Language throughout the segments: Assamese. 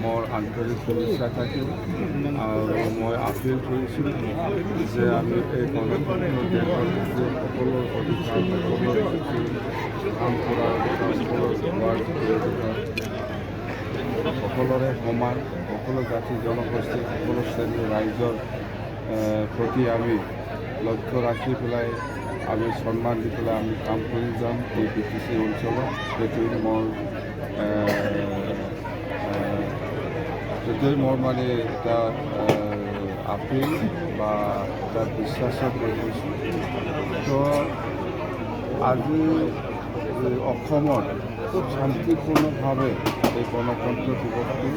মোৰ আন্তৰিক শুভেচ্ছা থাকিল আৰু মই আপিল কৰিছোঁ যে আমি এই গণতন্ত্ৰ দেশৰ যে সকলো অধিকাৰ কাম কৰাৰ সকলোৰে সমান সকলো জাতি জনগোষ্ঠী সকলো শ্ৰেণীৰ ৰাইজৰ প্ৰতি আমি লক্ষ্য ৰাখি পেলাই আমি সন্মান দি পেলাই আমি কাম কৰি যাম এই BTC অঞ্চলত। সেইটোৱে মোৰ মানে এটা আপিল বা এটা বিশ্বাসত কৰিছোঁ। তো আজি অসমত খুব শান্তিপূৰ্ণভাৱে এই গণতন্ত্ৰ দিৱসটো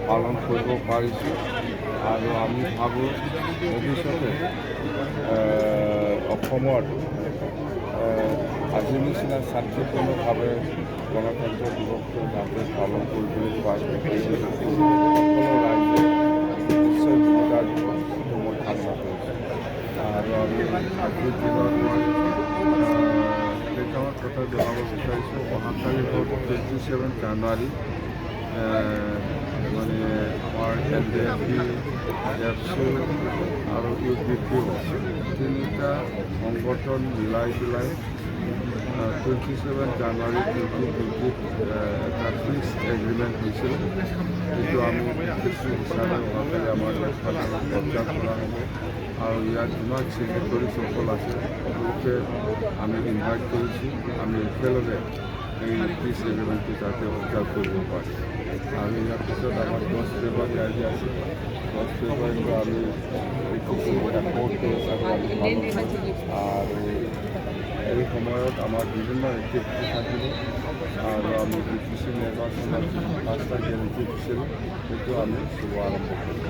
পালন কৰিব পাৰিছোঁ আৰু আমি ভাবোঁ ভৱিষ্যতে অসমত আজিৰ নিচিনা শান্তিপূৰ্ণভাৱে গণতন্ত্ৰ দিৱসটো যাতে পালন কৰিবলৈ পায় সকলো ৰাইজে নিশ্চয় ভূমিকা দিব মই কামনা কৰিছোঁ। আৰু আমি আজিৰ দিনত মই কেইটামান কথা জনাব বিচাৰিছোঁ। অহাকালি হ'ল 27 জানুৱাৰী মানে আমাৰ LDFP, এফচু আৰু UDP তিনিটা সংগঠন মিলাই পেলাই 27 জানুৱাৰী 2020 এটা পিচ এগ্ৰিমেণ্ট হৈছিল। যিটো আমি কিছু হিচাপে অহাকালি আমাৰ দেশখনত প্ৰচাৰ কৰা হ'ব আৰু ইয়াত যিমান চিগনেটৰীসকল আছে সকলোকে আমি ইনভাইট কৰিছোঁ। আমি একেলগে এই পিচ এগ্ৰিমেণ্টটো যাতে অবজাৰ্ভ কৰিব পাৰোঁ। আৰু ইয়াৰ পিছত আমাৰ 10 ফেব্ৰুৱাৰী আহি আছে। 10 ফেব্ৰুৱাৰীটো আমি এটা কোৰ্ট হিচাপে আমি পালন কৰিম আৰু এই সময়ত আমাৰ বিভিন্ন এক্টিভিটি থাকিব আৰু আমি BTC নিৰ্বাচনত 5টা গেৰেণ্টি দিছিলোঁ, সেইটো আমি শুভ আৰম্ভ কৰিম।